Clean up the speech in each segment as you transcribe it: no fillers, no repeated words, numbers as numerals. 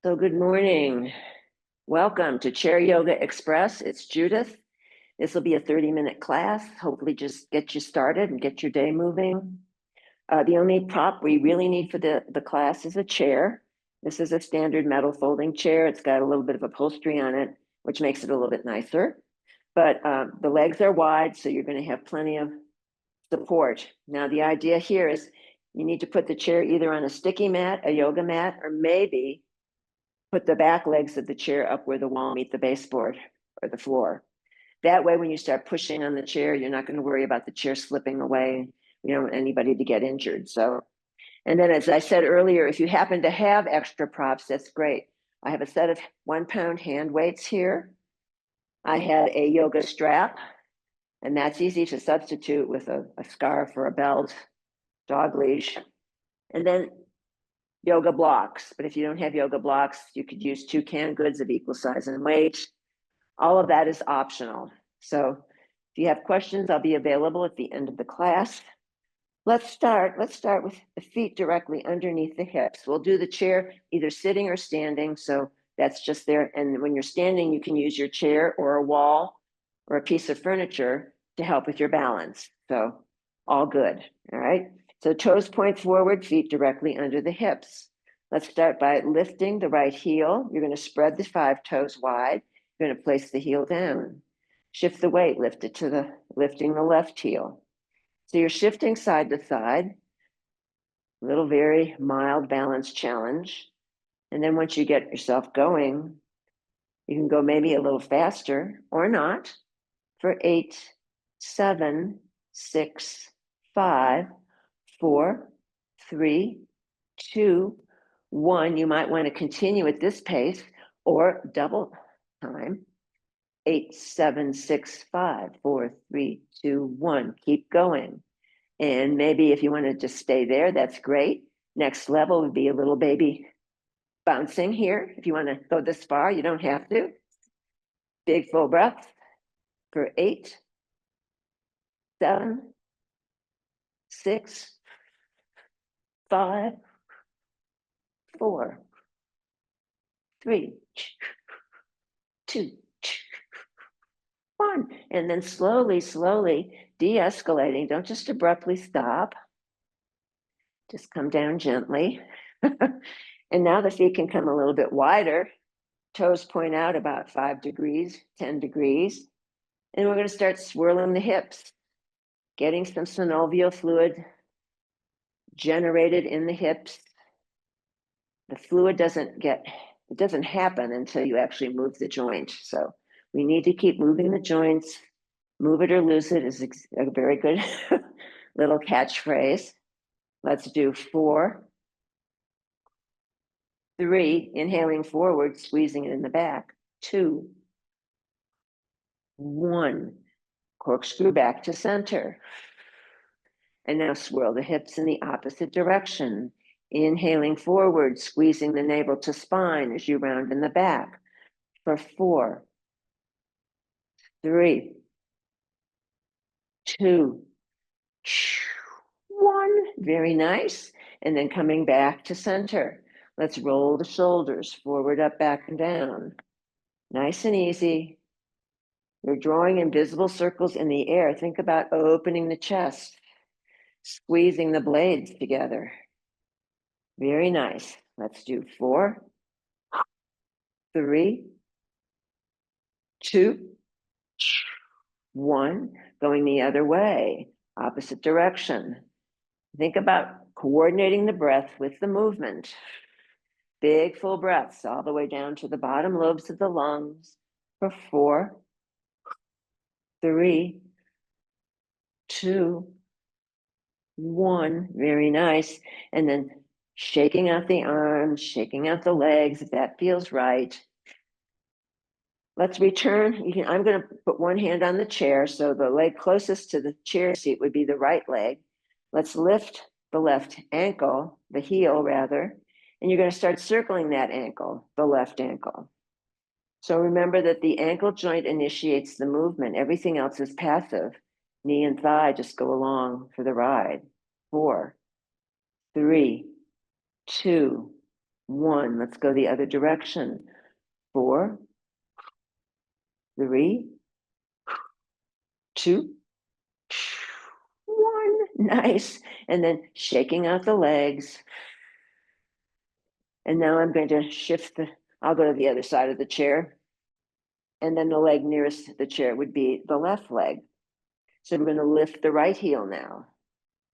So good morning. Welcome to Chair Yoga Express. It's Judith. This will be a 30-minute class. Hopefully just get you started and get your day moving. The only prop we really need for the class is a chair. This is a standard metal folding chair. It's got a little bit of upholstery on it, which makes it a little bit nicer. But the legs are wide, so you're going to have plenty of support. Now, the idea here is you need to put the chair either on a sticky mat, a yoga mat, or maybe put the back legs of the chair up where the wall meet the baseboard or the floor. That way, when you start pushing on the chair, you're not going to worry about the chair slipping away. You don't want anybody to get injured. So, and then as I said earlier, if you happen to have extra props, that's great. I have a set of 1 pound hand weights here. I have a yoga strap, and that's easy to substitute with a scarf or a belt, dog leash. And then yoga blocks, but if you don't have yoga blocks, you could use 2 canned goods of equal size and weight. All of that is optional. So if you have questions, I'll be available at the end of the class. Let's start with the feet directly underneath the hips. We'll do the chair either sitting or standing, so that's just there. And when you're standing, you can use your chair or a wall or a piece of furniture to help with your balance. So all good, all right? So toes point forward, feet directly under the hips. Let's start by lifting the right heel. You're going to spread the 5 toes wide. You're going to place the heel down. Shift the weight, lifting the left heel. So you're shifting side to side, a little very mild balance challenge. And then once you get yourself going, you can go maybe a little faster or not for 8, 7, 6, 5, 4, 3, 2, 1. You might want to continue at this pace or double time. 8, 7, 6, 5, 4, 3, 2, 1. Keep going. And maybe if you want to just stay there, that's great. Next level would be a little baby bouncing here. If you want to go this far, you don't have to. Big full breath for 8, 7, 6, 5, 4, 3, 2, 1. And then slowly de-escalating. Don't just abruptly stop. Just come down gently. And now the feet can come a little bit wider. Toes point out about 5 degrees, 10 degrees. And we're going to start swirling the hips, getting some synovial fluid generated in the hips. The fluid doesn't happen until you actually move the joint. So we need to keep moving the joints. Move it or lose it is a very good little catchphrase. Let's do 4, 3, inhaling forward, squeezing it in the back. 2, 1, corkscrew back to center. And now swirl the hips in the opposite direction. Inhaling forward, squeezing the navel to spine as you round in the back. For 4, 3, 2, 1. Very nice. And then coming back to center. Let's roll the shoulders forward, up, back, and down. Nice and easy. You're drawing invisible circles in the air. Think about opening the chest, squeezing the blades together. Very nice. Let's do 4, 3, 2, 1. Going the other way, opposite direction. Think about coordinating the breath with the movement. Big full breaths all the way down to the bottom lobes of the lungs for 4, 3, 2, 1. Very nice. And then shaking out the arms, shaking out the legs, if that feels right. Let's return. I'm going to put one hand on the chair, so the leg closest to the chair seat would be the right leg. Let's lift the left ankle, the heel rather, and you're going to start circling that ankle, the left ankle. So remember that the ankle joint initiates the movement. Everything else is passive. Knee and thigh just go along for the ride. 4, 3, 2, 1. Let's go the other direction. 4, 3, 2, 1. Nice. And then shaking out the legs. And now I'm going to shift I'll go to the other side of the chair. And then the leg nearest the chair would be the left leg. So we're going to lift the right heel now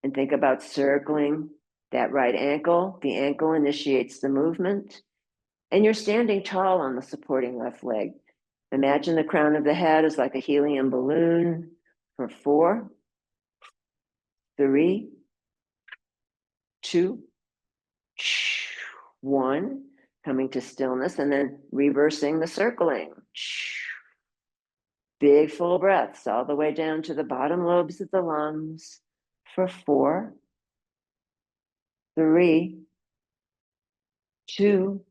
and think about circling that right ankle. The ankle initiates the movement. And you're standing tall on the supporting left leg. Imagine the crown of the head is like a helium balloon for 4, 3, 2, 1. Coming to stillness and then reversing the circling. Big full breaths all the way down to the bottom lobes of the lungs for 4, 3, 2,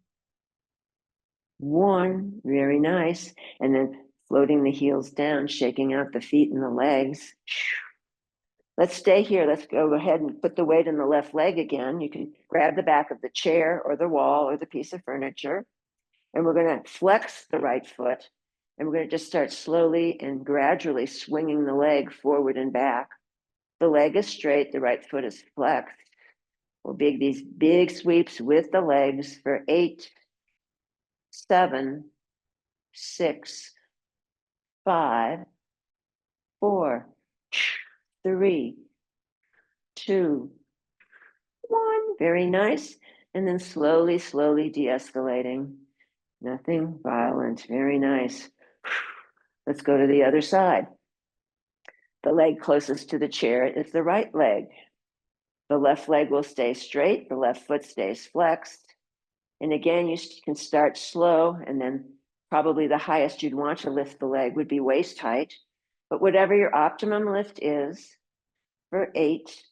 1. Very nice. And then floating the heels down, shaking out the feet and the legs. Let's stay here. Let's go ahead and put the weight in the left leg again. You can grab the back of the chair or the wall or the piece of furniture. And we're going to flex the right foot. And we're going to just start slowly and gradually swinging the leg forward and back. The leg is straight, the right foot is flexed. We'll make these big sweeps with the legs for 8, 7, 6, 5, 4, 3, 2, 1. Very nice. And then slowly, slowly de-escalating. Nothing violent. Very nice. Let's go to the other side. The leg closest to the chair is the right leg. The left leg will stay straight. The left foot stays flexed. And again, you can start slow, and then probably the highest you'd want to lift the leg would be waist height. But whatever your optimum lift is, for 8,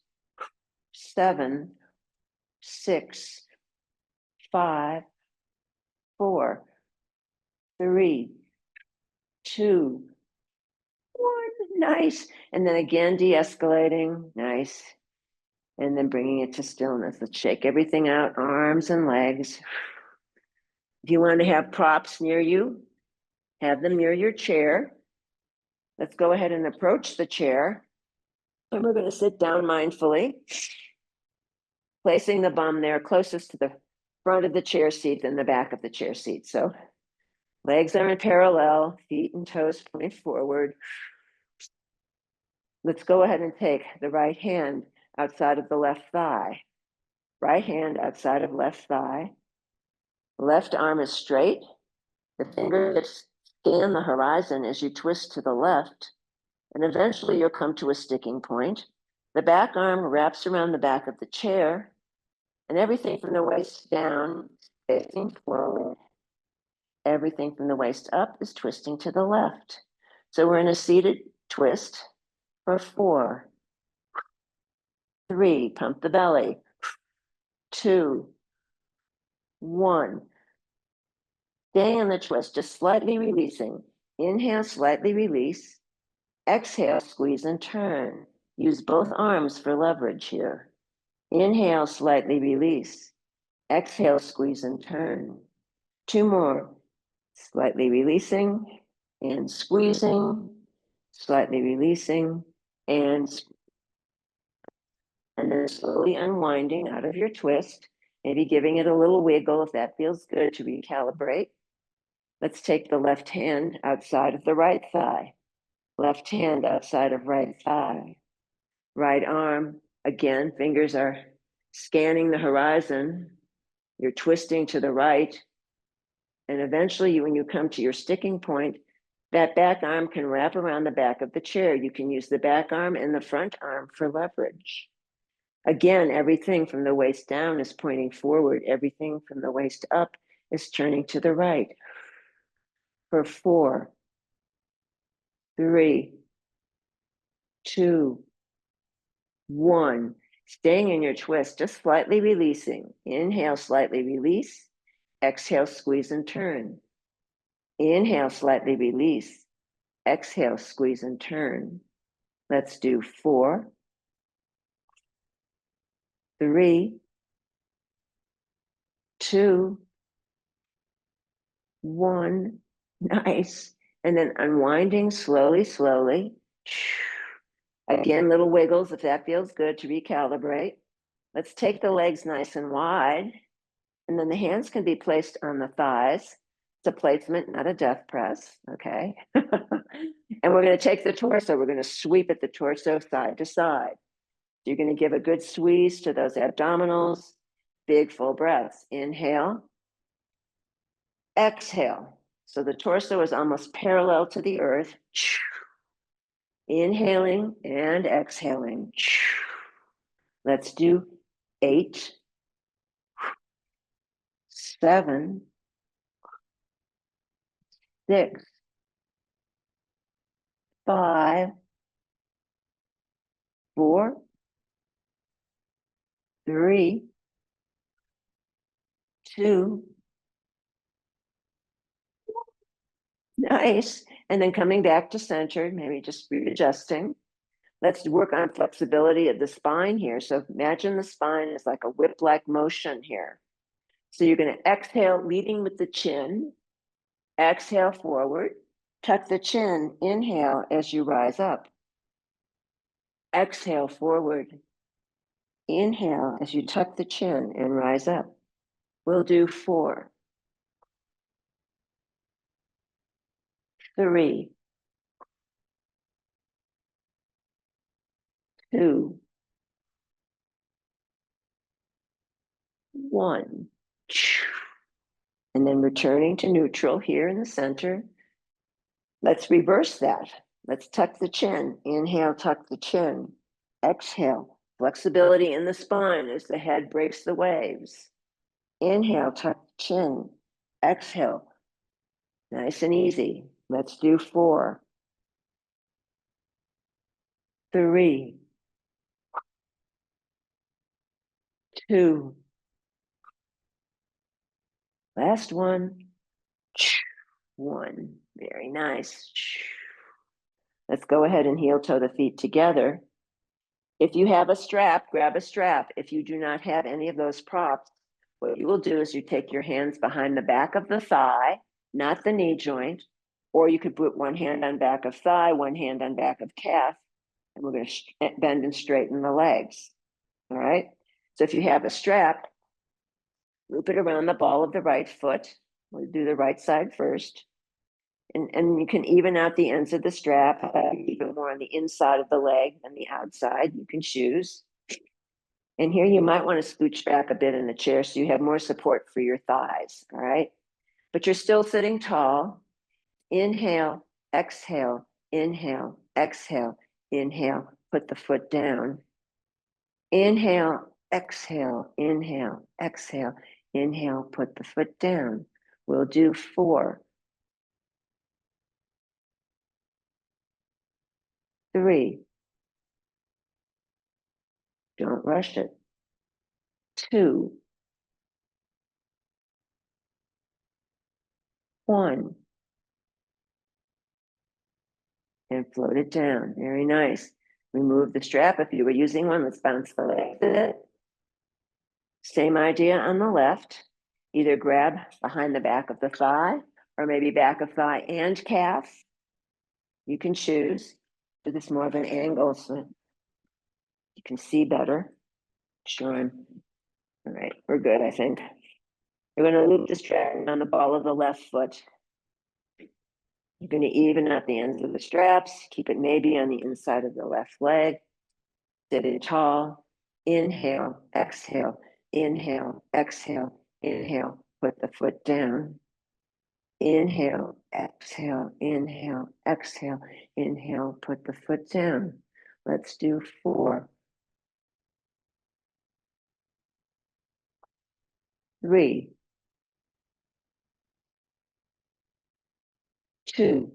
7, 6, 5, 4, 3, 2, 1. Nice. And then again, de-escalating. Nice. And then bringing it to stillness. Let's shake everything out, arms and legs. If you want to have props near you, have them near your chair. Let's go ahead and approach the chair. And we're going to sit down mindfully, placing the bum there closest to the front of the chair seat than the back of the chair seat. So legs are in parallel, feet and toes point forward. Let's go ahead and take the right hand outside of the left thigh. Right hand outside of left thigh. Left arm is straight. The fingertips scan the horizon as you twist to the left, and eventually you'll come to a sticking point. The back arm wraps around the back of the chair, and everything from the waist down is facing forward. Everything from the waist up is twisting to the left. So we're in a seated twist for 4, 3, pump the belly, 2, 1. Staying in the twist, just slightly releasing. Inhale, slightly release. Exhale, squeeze and turn. Use both arms for leverage here. Inhale, slightly release. Exhale, squeeze and turn. 2 more. Slightly releasing and squeezing, slightly releasing and then slowly unwinding out of your twist, maybe giving it a little wiggle if that feels good to recalibrate. Let's take the left hand outside of the right thigh. Left hand outside of right thigh. Right arm, again, fingers are scanning the horizon. You're twisting to the right. And eventually, when you come to your sticking point, that back arm can wrap around the back of the chair. You can use the back arm and the front arm for leverage. Again, everything from the waist down is pointing forward. Everything from the waist up is turning to the right. For 4, 3, 2, 1. Staying in your twist, just slightly releasing. Inhale, slightly release. Exhale, squeeze and turn. Inhale, slightly release. Exhale, squeeze and turn. Let's do 4, 3, 2, 1. Nice. And then unwinding slowly, slowly. Again, little wiggles if that feels good to recalibrate. Let's take the legs nice and wide. And then the hands can be placed on the thighs. It's a placement, not a death press, okay? And we're gonna take the torso, we're gonna sweep at the torso side to side. You're gonna give a good squeeze to those abdominals, big full breaths. Inhale, exhale. So the torso is almost parallel to the earth. Inhaling and exhaling. Let's do 8, 7, 6, 5, 4, 3, 2. Nice. And then coming back to center, maybe just readjusting. Let's work on flexibility of the spine here. So imagine the spine is like a whip-like motion here. So you're going to exhale, leading with the chin. Exhale forward. Tuck the chin. Inhale as you rise up. Exhale forward. Inhale as you tuck the chin and rise up. We'll do 4, 3, 2, 1. And then returning to neutral here in the center. Let's reverse that. Let's tuck the chin. Inhale, tuck the chin. Exhale, flexibility in the spine as the head breaks the waves. Inhale, tuck the chin. Exhale, nice and easy. Let's do 4, 3, 2. Last one. 1. Very nice. Let's go ahead and heel toe the feet together. If you have a strap, grab a strap. If you do not have any of those props, what you will do is you take your hands behind the back of the thigh, not the knee joint, or you could put one hand on back of thigh, one hand on back of calf, and we're going to bend and straighten the legs. All right. So if you have a strap, loop it around the ball of the right foot. We'll do the right side first. And you can even out the ends of the strap, even more on the inside of the leg than the outside. You can choose. And here you might want to scooch back a bit in the chair so you have more support for your thighs, all right? But you're still sitting tall. Inhale, exhale, inhale, exhale, inhale, put the foot down. Inhale, exhale, inhale, exhale, inhale, put the foot down. We'll do 4, 3. Don't rush it. 2, 1. And float it down. Very nice. Remove the strap. If you were using one, let's bounce the legs in it. Same idea on the left. Either grab behind the back of the thigh or maybe back of thigh and calf. You can choose. Do this more of an angle so you can see better. Sure. All right, we're good, I think. You're going to loop the strap on the ball of the left foot. You're going to even out the ends of the straps. Keep it maybe on the inside of the left leg. Sitting tall. Inhale, exhale, inhale, exhale, inhale. Put the foot down. Inhale, exhale, inhale, exhale, inhale. Put the foot down. Let's do 4, 3, 2,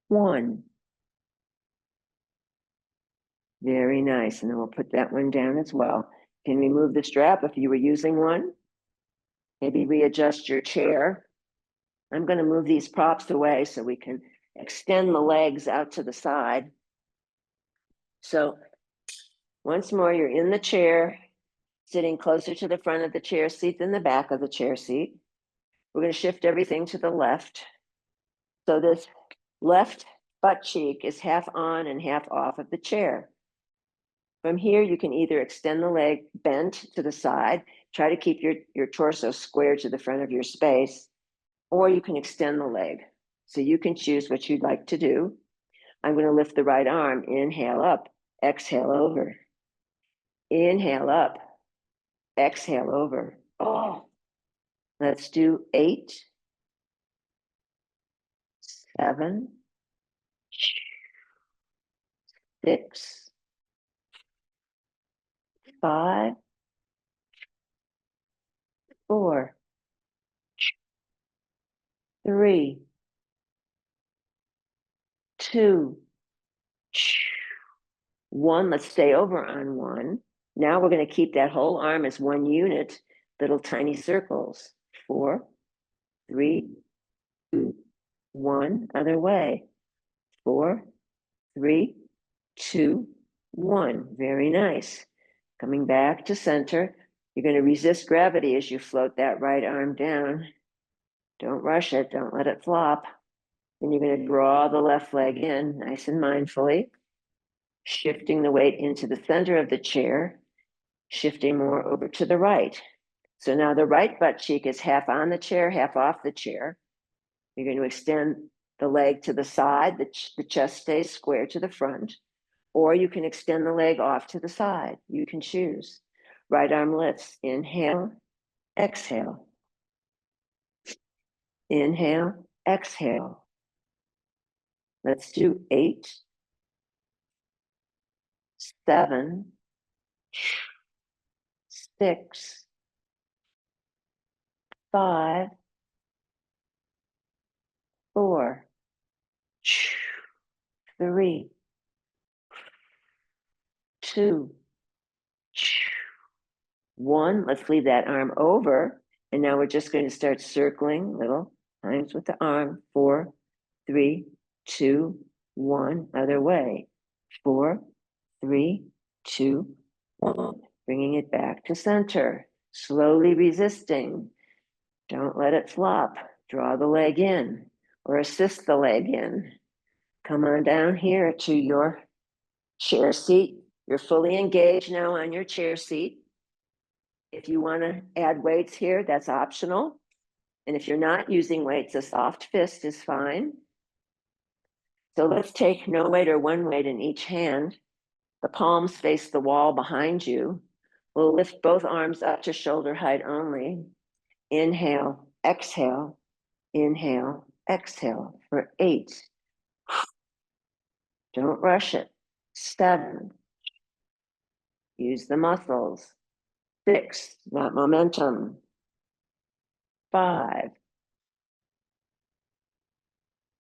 1. Very nice. And then we'll put that one down as well. Can we move the strap if you were using one? Maybe readjust your chair. I'm going to move these props away so we can extend the legs out to the side. So once more, you're in the chair. sitting closer to the front of the chair seat than the back of the chair seat. We're going to shift everything to the left. So this left butt cheek is half on and half off of the chair. From here, you can either extend the leg bent to the side, try to keep your torso square to the front of your space, or you can extend the leg. So you can choose what you'd like to do. I'm going to lift the right arm, inhale up, exhale over. Inhale up, exhale over. Oh, let's do 8, 7, 6, 5, 4, 3, 2, 1. Let's stay over on 1. Now we're going to keep that whole arm as one unit, little tiny circles. 4, 3, 2, 1. Other way. 4, 3, 2, 1. Very nice. Coming back to center. You're going to resist gravity as you float that right arm down. Don't rush it. Don't let it flop. Then you're going to draw the left leg in nice and mindfully, shifting the weight into the center of the chair, shifting more over to the right. So now the right butt cheek is half on the chair, half off the chair. You're going to extend the leg to the side, the chest stays square to the front, or you can extend the leg off to the side. You can choose. Right arm lifts, inhale, exhale. Inhale, exhale. Let's do 8, 7, 6, 5, 4, 3, 2, 1. Let's leave that arm over. And now we're just going to start circling little times with the arm. 4, 3, 2, 1. Other way. 4, 3, 2, 1. Bringing it back to center. Slowly resisting. Don't let it flop. Draw the leg in or assist the leg in. Come on down here to your chair seat. You're fully engaged now on your chair seat. If you want to add weights here, that's optional. And if you're not using weights, a soft fist is fine. So let's take no weight or one weight in each hand. The palms face the wall behind you. We'll lift both arms up to shoulder height only. Inhale, exhale, inhale, exhale for 8. Don't rush it. 7. Use the muscles. 6, that momentum. 5,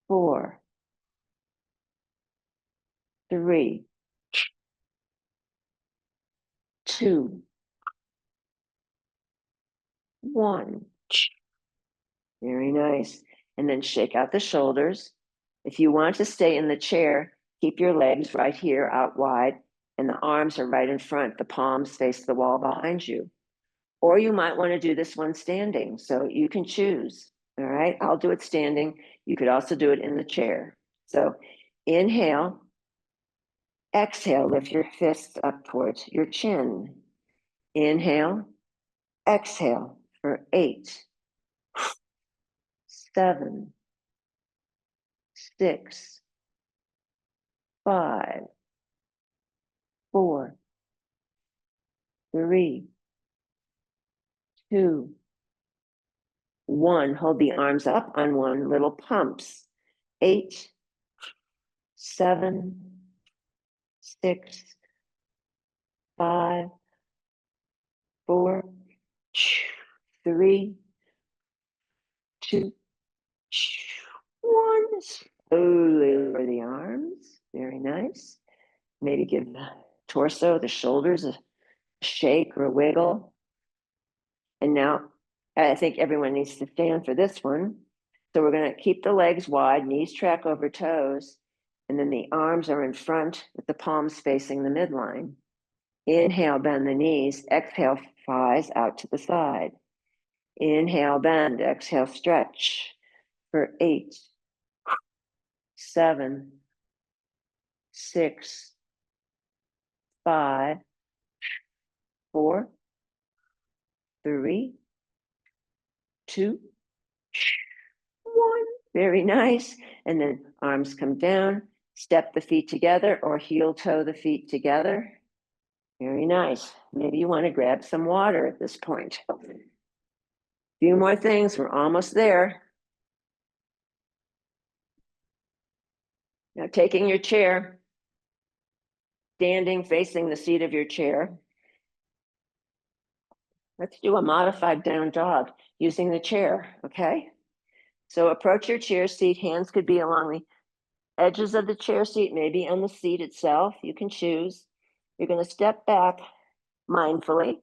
4, 3, 2, 1. Very nice. And then shake out the shoulders. If you want to stay in the chair, keep your legs right here out wide and the arms are right in front. The palms face the wall behind you. Or you might want to do this one standing. So you can choose. All right. I'll do it standing. You could also do it in the chair. So inhale, exhale, lift your fists up towards your chin. Inhale, exhale for 8, 7, 6, 5, 4, 3, 2, 1. Hold the arms up on 1. Little pumps. 8, 7, 6, 5, 4, 3, 2, 1. Slowly lower the arms. Very nice. Maybe give the torso, the shoulders a shake or a wiggle. And now I think everyone needs to stand for this one. So we're going to keep the legs wide, knees track over toes, and then the arms are in front with the palms facing the midline. Inhale, bend the knees. Exhale, thighs out to the side. Inhale, bend. Exhale, stretch for 8, 7, 6, 5, 4, 3, 2, 1. Very nice. And then arms come down. Step the feet together or heel toe the feet together. Very nice. Maybe you want to grab some water at this point. A few more things. We're almost there. Now taking your chair, standing facing the seat of your chair. Let's do a modified down dog using the chair, okay? So approach your chair seat. Hands could be along the edges of the chair seat, maybe on the seat itself. You can choose. You're going to step back mindfully.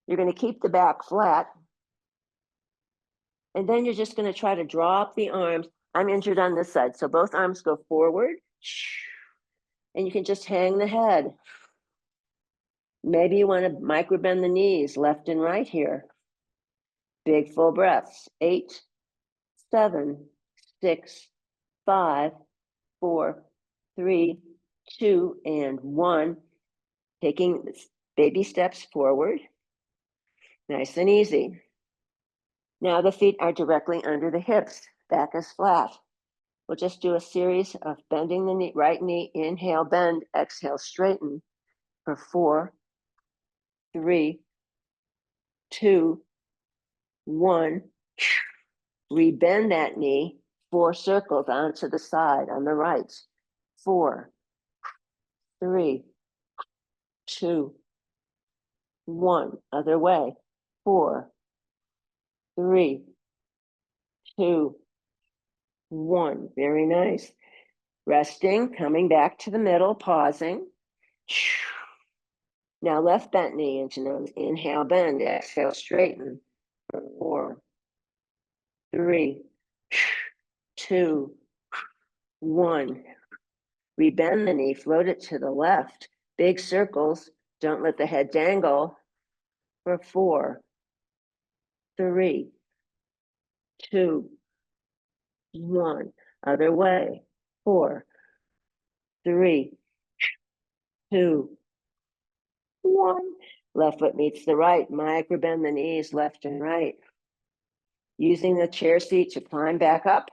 You're going to keep the back flat. And then you're just going to try to drop the arms. I'm injured on this side, so both arms go forward. And you can just hang the head. Maybe you want to micro bend the knees left and right here. Big full breaths. 8, 7, 6, 5, 4, 3, 2, and 1. Taking baby steps forward. Nice and easy. Now the feet are directly under the hips. Back is flat. We'll just do a series of bending the knee, right knee. Inhale, bend. Exhale, straighten for 4, 3, 2, 1. Rebend that knee. 4 circles onto the side on the right. 4, 3, 2, 1. Other way. 4, 3, 2, 1. Very nice. Resting, coming back to the middle, pausing. Now left bent knee into nose. Inhale, bend. Exhale, straighten. 4, 3, 2, 1. Rebend the knee, float it to the left. Big circles. Don't let the head dangle. For 4, 3, 2, 1. Other way. 4, 3, 2, 1. Left foot meets the right. Micro bend the knees left and right. Using the chair seat to climb back up.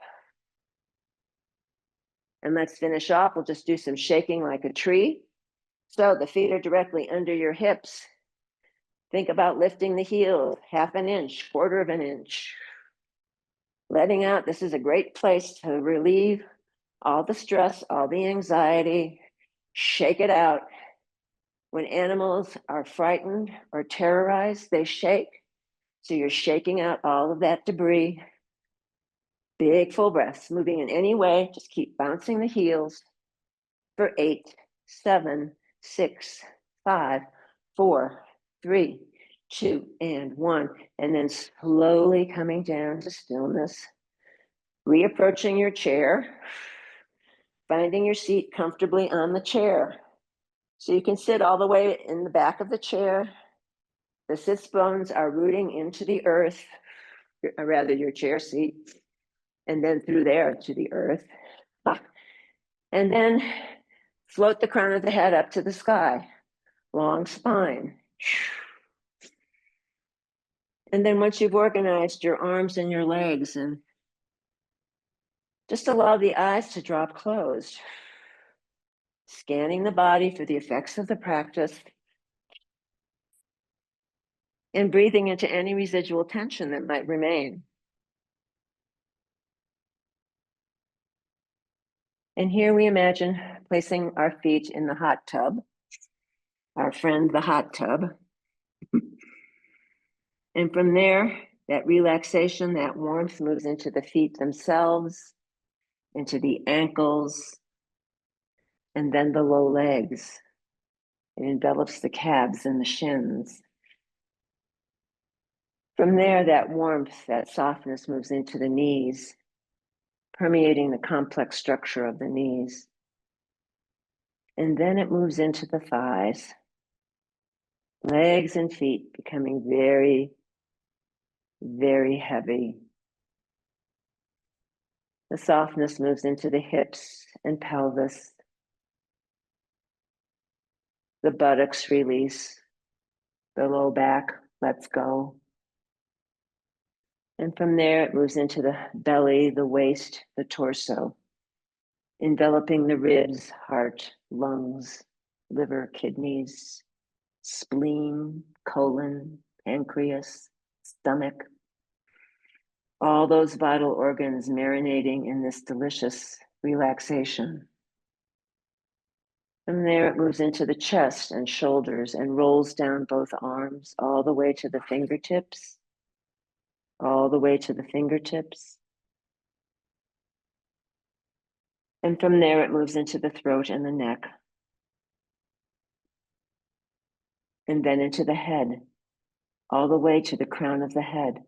And let's finish off. We'll just do some shaking like a tree. So the feet are directly under your hips. Think about lifting the heels, 1/2 an inch, 1/4 of an inch. Letting out. This is a great place to relieve all the stress, all the anxiety. Shake it out. When animals are frightened or terrorized, they shake. So you're shaking out all of that debris. Big full breaths, moving in any way. Just keep bouncing the heels for 8, 7, 6, 5, 4, 3, 2, and 1. And then slowly coming down to stillness. Reapproaching your chair. Finding your seat comfortably on the chair. So you can sit all the way in the back of the chair. The sits bones are rooting into the earth, or rather your chair seat, and then through there to the earth. And then float the crown of the head up to the sky. Long spine. And then once you've organized your arms and your legs, and just allow the eyes to drop closed. Scanning the body for the effects of the practice. And breathing into any residual tension that might remain. And here we imagine placing our feet in the hot tub, our friend, the hot tub. And from there, that relaxation, that warmth moves into the feet themselves, into the ankles, and then the low legs. It envelops the calves and the shins. From there, that warmth, that softness moves into the knees, permeating the complex structure of the knees. And then it moves into the thighs. Legs and feet becoming very, very heavy. The softness moves into the hips and pelvis. The buttocks release. The low back lets go. And from there, it moves into the belly, the waist, the torso, enveloping the ribs, heart, lungs, liver, kidneys, spleen, colon, pancreas, stomach. All those vital organs marinating in this delicious relaxation. From there, it moves into the chest and shoulders and rolls down both arms all the way to the fingertips, all the way to the fingertips. And from there, it moves into the throat and the neck. And then into the head, all the way to the crown of the head.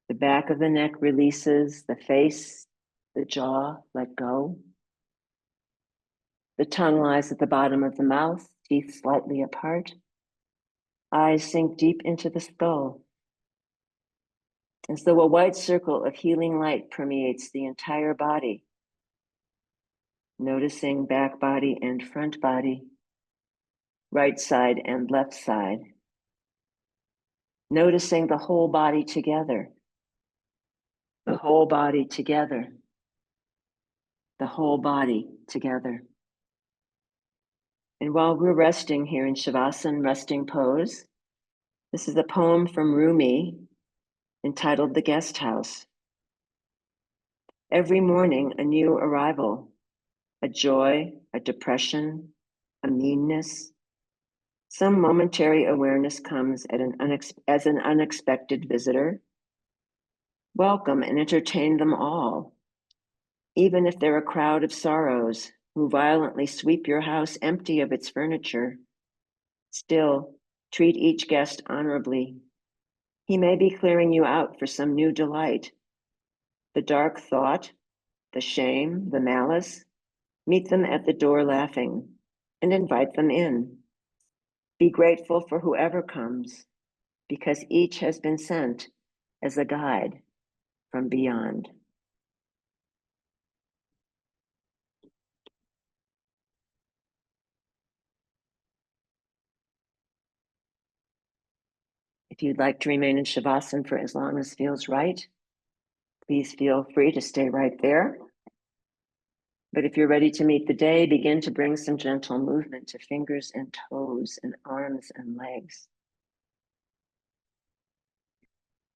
The back of the neck releases, the face, the jaw let go. The tongue lies at the bottom of the mouth, teeth slightly apart. Eyes sink deep into the skull, as though a white circle of healing light permeates the entire body. Noticing back body and front body, right side and left side. Noticing the whole body together, the whole body together, the whole body together. And while we're resting here in Shavasana resting pose, this is a poem from Rumi entitled The Guest House. Every morning, a new arrival, a joy, a depression, a meanness. Some momentary awareness comes as an unexpected visitor. Welcome and entertain them all, even if they're a crowd of sorrows who violently sweep your house empty of its furniture. Still, treat each guest honorably. He may be clearing you out for some new delight. The dark thought, the shame, the malice, meet them at the door laughing and invite them in. Be grateful for whoever comes, because each has been sent as a guide from beyond. If you'd like to remain in Shavasana for as long as feels right, please feel free to stay right there. But if you're ready to meet the day, begin to bring some gentle movement to fingers and toes and arms and legs.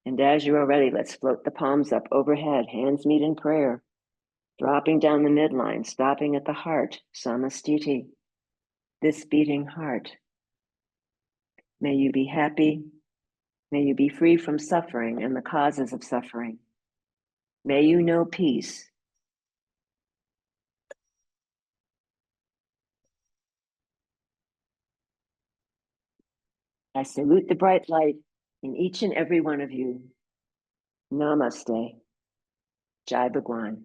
And as you are ready, let's float the palms up overhead, hands meet in prayer, dropping down the midline, stopping at the heart, samastiti, this beating heart. May you be happy. May you be free from suffering and the causes of suffering. May you know peace. I salute the bright light in each and every one of you. Namaste. Jai Bhagwan.